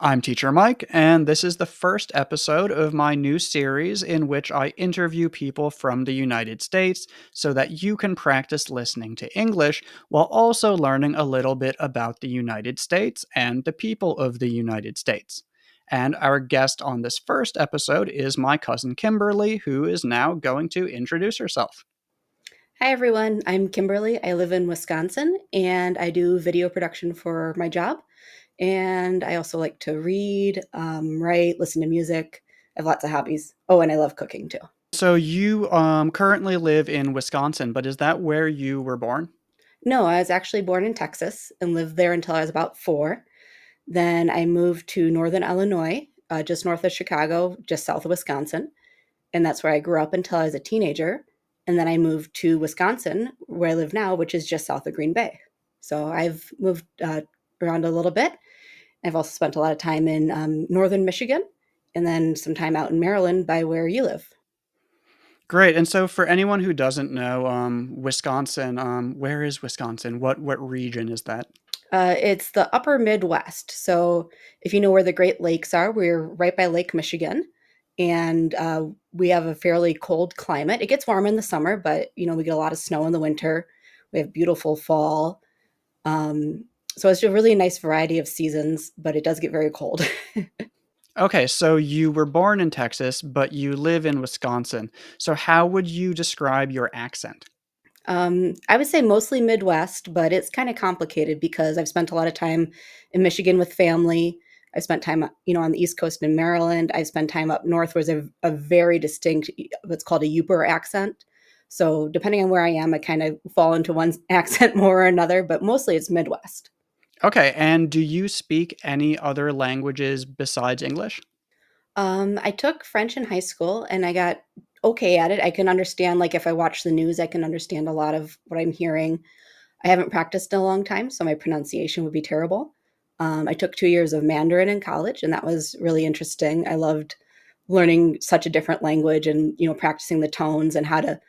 I'm Teacher Mike, and this is the first episode of my new series in which I interview people from the United States so that you can practice listening to English while also learning a little bit about the United States and the people of the United States. And our guest on this first episode is my cousin Kimberly, who is now going to introduce herself. Hi, everyone. I'm Kimberly. I live in Wisconsin and I do video production for my job. And I also like to read, write, listen to music. I have lots of hobbies. Oh, and I love cooking too. So, you currently live in Wisconsin, but is that where you were born? No, I was actually born in Texas and lived there until I was about 4. Then I moved to Northern Illinois, just north of Chicago, just south of Wisconsin. And that's where I grew up until I was a teenager. And then I moved to Wisconsin, where I live now, which is just south of Green Bay. So I've moved around a little bit. I've also spent a lot of time in northern Michigan and then some time out in Maryland by where you live. Great. And so, for anyone who doesn't know, Wisconsin, where is Wisconsin? What region is that? It's the upper Midwest. So if you know where the Great Lakes are, we're right by Lake Michigan. And we have a fairly cold climate. It gets warm in the summer, but we get a lot of snow in the winter. We have beautiful fall. So it's a really nice variety of seasons, but it does get very cold. Okay, so you were born in Texas, but you live in Wisconsin. So how would you describe your accent? I would say mostly Midwest, but it's kind of complicated because I've spent a lot of time in Michigan with family. I spent time, on the East Coast in Maryland. I spent time up north where there's a very distinct, what's called a Yooper accent. So depending on where I am, I kind of fall into one accent more or another, but mostly it's Midwest. Okay, and do you speak any other languages besides English? I took French in high school and I got okay at it. I can understand, like if I watch the news, I can understand a lot of what I'm hearing. I haven't practiced in a long time, so my pronunciation would be terrible. I took 2 years of Mandarin in college, and that was really interesting. I loved learning such a different language and practicing the tones and how to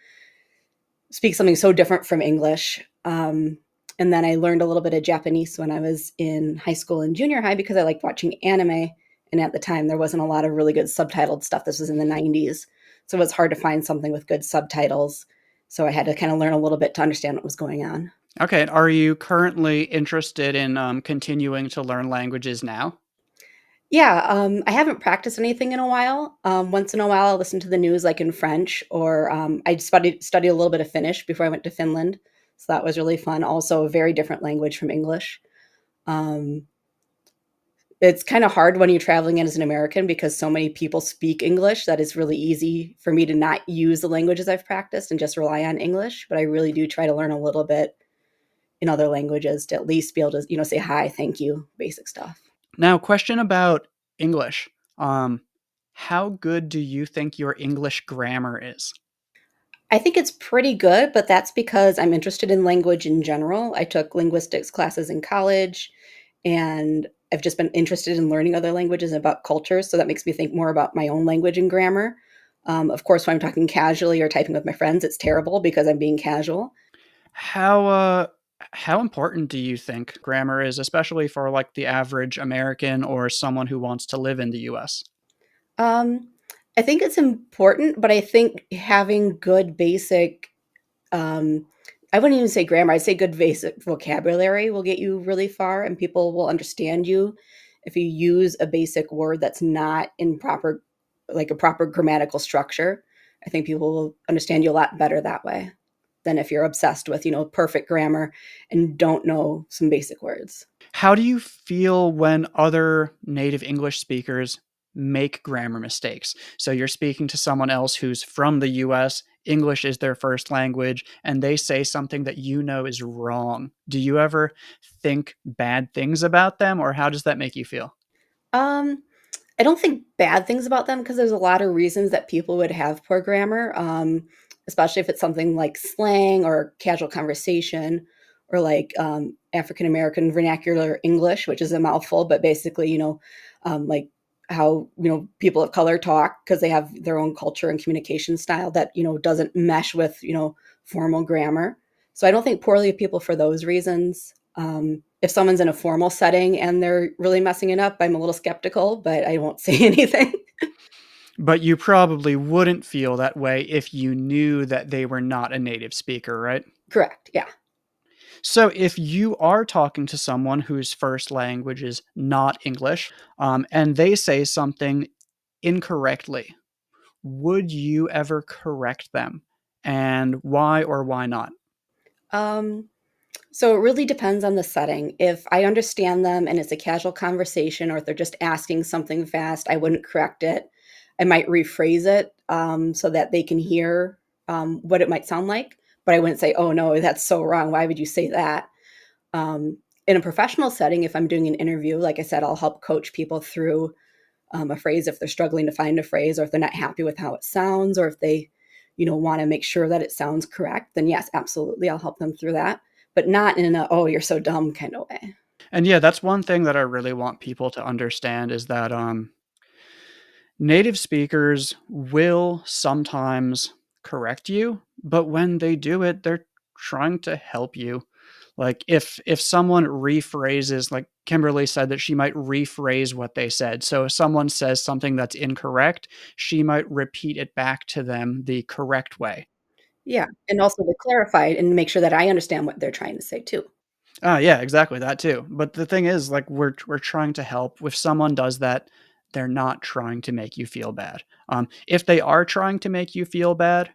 speak something so different from English. And then I learned a little bit of Japanese when I was in high school and junior high because I liked watching anime. And at the time, there wasn't a lot of really good subtitled stuff. This was in the 90s. So it was hard to find something with good subtitles. So I had to kind of learn a little bit to understand what was going on. Okay, are you currently interested in continuing to learn languages now? Yeah, I haven't practiced anything in a while. Once in a while, I'll listen to the news like in French, or I studied a little bit of Finnish before I went to Finland. So that was really fun. Also, a very different language from English. Um, it's kind of hard when you're traveling in as an American because so many people speak English that it's really easy for me to not use the languages I've practiced and just rely on English. But I really do try to learn a little bit in other languages to at least be able to, say hi, thank you, basic stuff. Now, question about English. Um, how good do you think your English grammar is? I think it's pretty good, but that's because I'm interested in language in general. I took linguistics classes in college, and I've just been interested in learning other languages and about cultures. So that makes me think more about my own language and grammar. Of course, when I'm talking casually or typing with my friends, it's terrible because I'm being casual. How uh how important do you think grammar is, especially for like the average American or someone who wants to live in the US? Um, I think it's important, but I think having good basic, um, I wouldn't even say grammar, I'd say good basic vocabulary will get you really far and people will understand you if you use a basic word that's not in proper, like a proper grammatical structure. I think people will understand you a lot better that way than if you're obsessed with, perfect grammar and don't know some basic words. How do you feel when other native English speakers make grammar mistakes? So you're speaking to someone else who's from the US, English is their first language, and they say something that you know is wrong. Do you ever think bad things about them, or how does that make you feel? Um, I don't think bad things about them because there's a lot of reasons that people would have poor grammar, especially if it's something like slang or casual conversation or like African American vernacular English, which is a mouthful, but basically, like how, people of color talk because they have their own culture and communication style that, doesn't mesh with, formal grammar. So I don't think poorly of people for those reasons. If someone's in a formal setting and they're really messing it up, I'm a little skeptical, but I won't say anything. But you probably wouldn't feel that way if you knew that they were not a native speaker, right? Correct. Yeah. So, if you are talking to someone whose first language is not English, and they say something incorrectly, would you ever correct them? And why or why not? Um, so it really depends on the setting. If I understand them and it's a casual conversation, or if they're just asking something fast, I wouldn't correct it. I might rephrase it so that they can hear what it might sound like, but I wouldn't say, "Oh no, that's so wrong. Why would you say that?" In a professional setting, if I'm doing an interview, like I said, I'll help coach people through a phrase if they're struggling to find a phrase, or if they're not happy with how it sounds, or if they, want to make sure that it sounds correct. Then yes, absolutely, I'll help them through that, but not in a "oh, you're so dumb" kind of way. And yeah, that's one thing that I really want people to understand is that native speakers will sometimes correct you, but when they do it, they're trying to help you. Like if someone rephrases, like Kimberly said that she might rephrase what they said. So if someone says something that's incorrect, she might repeat it back to them the correct way. Yeah, and also to clarify and make sure that I understand what they're trying to say too. Yeah, exactly that too. But the thing is, like, we're trying to help. If someone does that, they're not trying to make you feel bad. If they are trying to make you feel bad,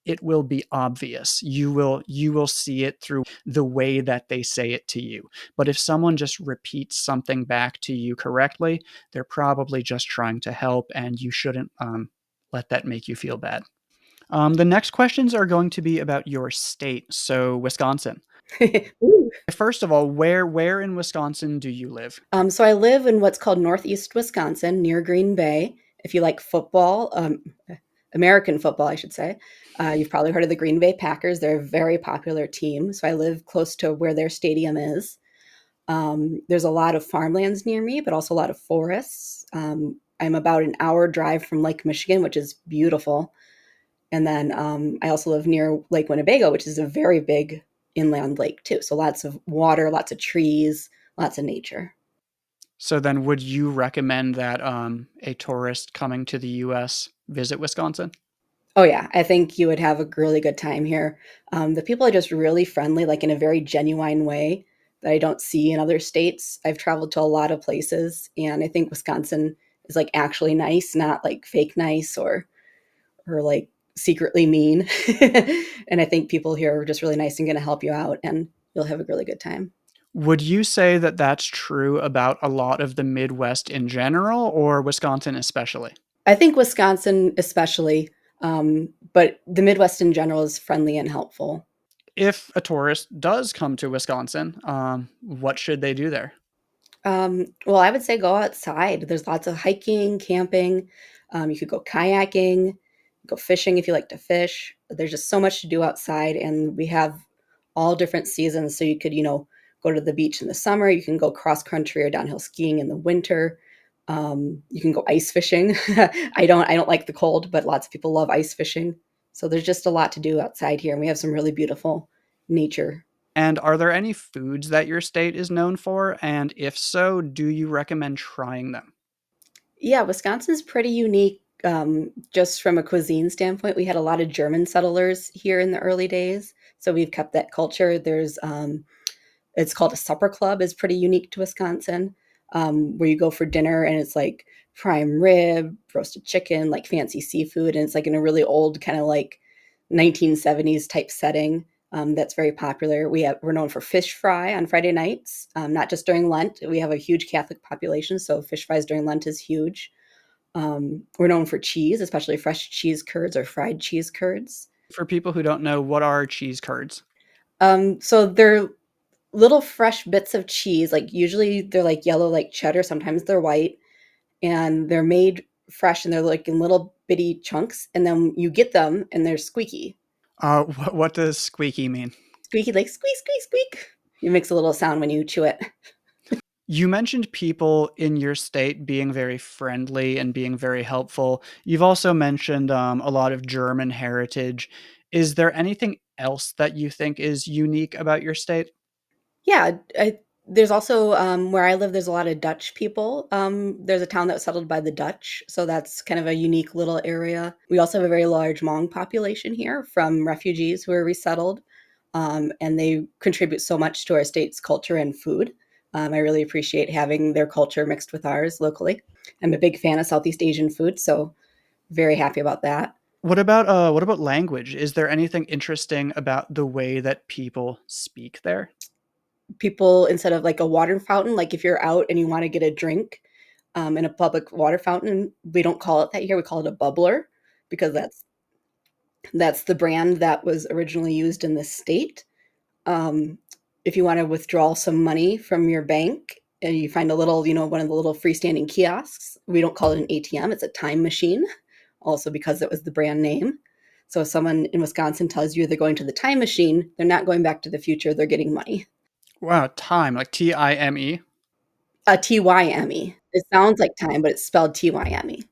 it will be obvious. You will see it through the way that they say it to you. But if someone just repeats something back to you correctly, they're probably just trying to help, and you shouldn't let that make you feel bad. The next questions are going to be about your state, so Wisconsin. Ooh. First of all, where in Wisconsin do you live? So I live in what's called Northeast Wisconsin, near Green Bay. If you like football, American football, I should say, you've probably heard of the Green Bay Packers. They're a very popular team. So I live close to where their stadium is. There's a lot of farmlands near me, but also a lot of forests. I'm about an hour drive from Lake Michigan, which is beautiful. And then I also live near Lake Winnebago, which is a very big inland lake too. So lots of water, lots of trees, lots of nature. So then would you recommend that a tourist coming to the US visit Wisconsin? Oh yeah, I think you would have a really good time here. The people are just really friendly, like in a very genuine way that I don't see in other states. I've traveled to a lot of places, and I think Wisconsin is like actually nice, not like fake nice or like secretly mean. And I think people here are just really nice and going to help you out, and you'll have a really good time. Would you say that that's true about a lot of the Midwest in general or Wisconsin especially? I think Wisconsin, especially, but the Midwest in general is friendly and helpful. If a tourist does come to Wisconsin, what should they do there? Well, I would say go outside. There's lots of hiking, camping. You could go kayaking, go fishing if you like to fish. There's just so much to do outside, and we have all different seasons. So you could, go to the beach in the summer. You can go cross country or downhill skiing in the winter. You can go ice fishing. I don't like the cold, but lots of people love ice fishing. So there's just a lot to do outside here, and we have some really beautiful nature. And are there any foods that your state is known for? And if so, do you recommend trying them? Yeah, Wisconsin's pretty unique, just from a cuisine standpoint. We had a lot of German settlers here in the early days, so we've kept that culture. It's called a supper club, is pretty unique to Wisconsin, where you go for dinner and it's like prime rib, roasted chicken, like fancy seafood, and it's like in a really old kind of like 1970s type setting. That's very popular. We're known for fish fry on Friday nights, not just during Lent. We have a huge Catholic population, so fish fries during Lent is huge. We're known for cheese, especially fresh cheese curds or fried cheese curds. For people who don't know, what are cheese curds? So they're little fresh bits of cheese. Like usually they're like yellow, like cheddar. Sometimes they're white, and they're made fresh, and they're like in little bitty chunks. And then you get them, and they're squeaky, What does squeaky mean? squeaky, like squeak, squeak, squeak. It makes a little sound when you chew it. You mentioned people in your state being very friendly and being very helpful. You've also mentioned a lot of German heritage. Is there anything else that you think is unique about your state? Yeah, There's also where I live, there's a lot of Dutch people. There's a town that was settled by the Dutch, so that's kind of a unique little area. We also have a very large Hmong population here from refugees who are resettled, and they contribute so much to our state's culture and food. I really appreciate having their culture mixed with ours locally. I'm a big fan of Southeast Asian food, so very happy about that. What about language? Is there anything interesting about the way that people speak there? People, instead of like a water fountain, like if you're out and you want to get a drink in a public water fountain, we don't call it that here. We call it a bubbler because that's the brand that was originally used in the state. Um, if you want to withdraw some money from your bank and you find a little, one of the little freestanding kiosks, we don't call it an ATM, it's a time machine, also because it was the brand name. So if someone in Wisconsin tells you they're going to the time machine, they're not going back to the future, they're getting money. Wow, time, like Time. Tyme. It sounds like time, but it's spelled Tyme.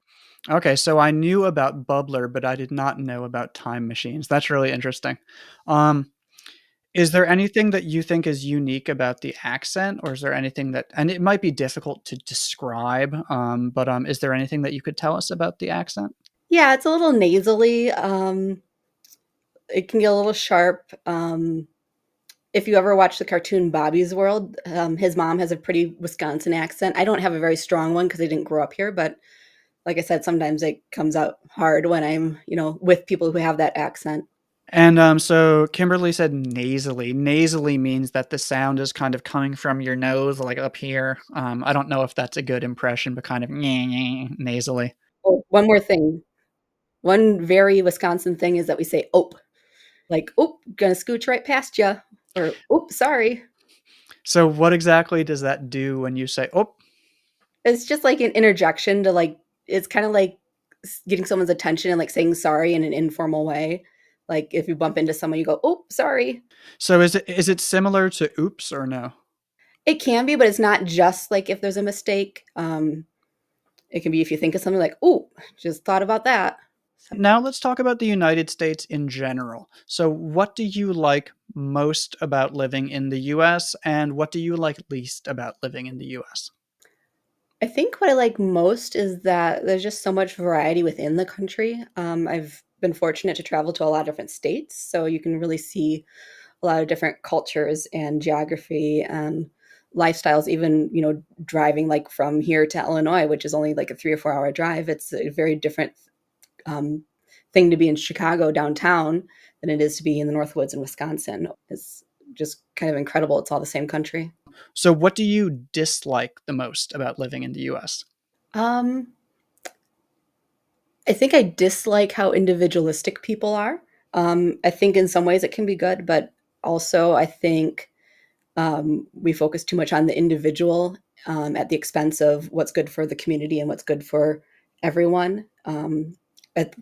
Okay, so I knew about bubbler, but I did not know about time machines. That's really interesting. Um, is there anything that you think is unique about the accent, or is there anything that, and it might be difficult to describe, but is there anything that you could tell us about the accent? Yeah, it's a little nasally. It can get a little sharp. If you ever watch the cartoon Bobby's World, his mom has a pretty Wisconsin accent. I don't have a very strong one because I didn't grow up here, but like I said, sometimes it comes out hard when I'm, with people who have that accent. And so Kimberly said nasally. Nasally means that the sound is kind of coming from your nose, like up here. I don't know if that's a good impression, but kind of nasally. Oh, one more thing. One very Wisconsin thing is that we say "ope," like "oop, gonna scooch right past you," or "oop, sorry." So what exactly does that do when you say, "Oh"? It's just like an interjection to like. It's kind of like getting someone's attention and like saying sorry in an informal way. Like if you bump into someone, you go, "Oh, sorry." So is it similar to oops or no? It can be, but it's not just like if there's a mistake. It can be if you think of something like, "Oh, just thought about that." So Now let's talk about the United States in general. So what do you like most about living in the US and what do you like least about living in the US? I think what I like most is that there's just so much variety within the country. I've been fortunate to travel to a lot of different states, so you can really see a lot of different cultures and geography and lifestyles. Even driving like from here to Illinois, which is only like a 3 or 4 hour drive, it's a very different um, thing to be in Chicago downtown than it is to be in the Northwoods in Wisconsin. It's just kind of incredible. It's all the same country. So what do you dislike the most about living in the US? Um, I think I dislike how individualistic people are. I think in some ways it can be good, but also I think we focus too much on the individual at the expense of what's good for the community and what's good for everyone. At,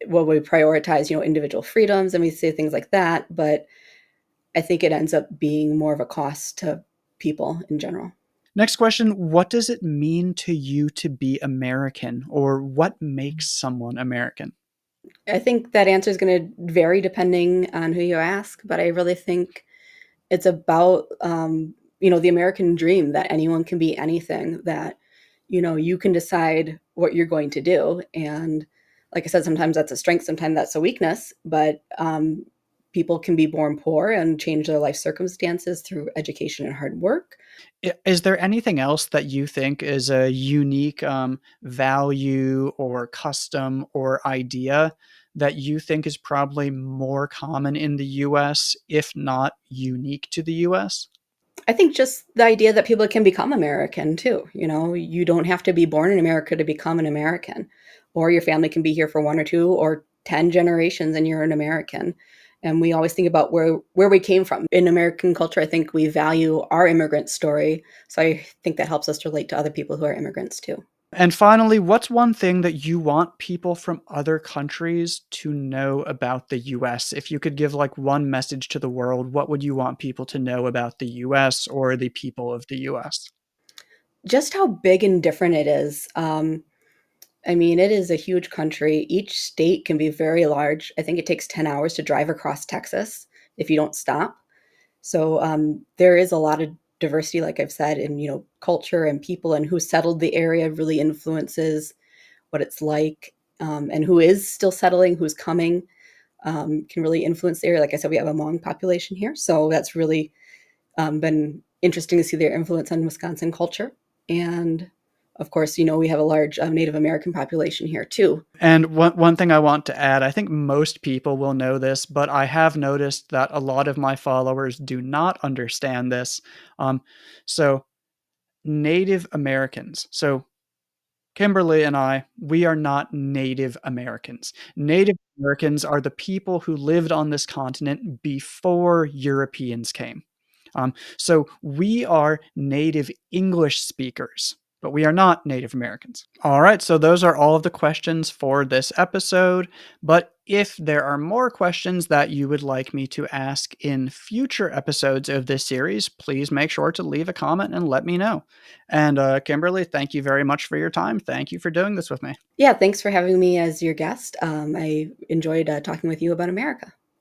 well, we prioritize, individual freedoms and we say things like that, but I think it ends up being more of a cost to people in general. Next question, what does it mean to you to be American or what makes someone American? I think that answer is going to vary depending on who you ask, but I really think it's about the American dream that anyone can be anything, that you can decide what you're going to do. And like I said, sometimes that's a strength, sometimes that's a weakness, but people can be born poor and change their life circumstances through education and hard work. Is there anything else that you think is a unique value or custom or idea that you think is probably more common in the US, if not unique to the US? I think just the idea that people can become American too. You don't have to be born in America to become an American, or your family can be here for one or two or 10 generations and you're an American. And we always think about where we came from. In American culture, I think we value our immigrant story. So I think that helps us relate to other people who are immigrants too. And finally, what's one thing that you want people from other countries to know about the US? If you could give like one message to the world, what would you want people to know about the US or the people of the US? Just how big and different it is. I mean, it is a huge country. Each state can be very large. I think it takes 10 hours to drive across Texas if you don't stop. So there is a lot of diversity, like I've said, in, culture and people, and who settled the area really influences what it's like, and who is still settling, who's coming, can really influence the area. Like I said, we have a Hmong population here, so that's really been interesting to see their influence on Wisconsin culture. And of course, we have a large Native American population here too. And one thing I want to add, I think most people will know this, but I have noticed that a lot of my followers do not understand this. So Native Americans. So Kimberly and we are not Native Americans. Native Americans are the people who lived on this continent before Europeans came. So we are native English speakers, but we are not Native Americans. All right, so those are all of the questions for this episode. But if there are more questions that you would like me to ask in future episodes of this series, please make sure to leave a comment and let me know. And Kimberly, thank you very much for your time. Thank you for doing this with me. Yeah, thanks for having me as your guest. I enjoyed talking with you about America.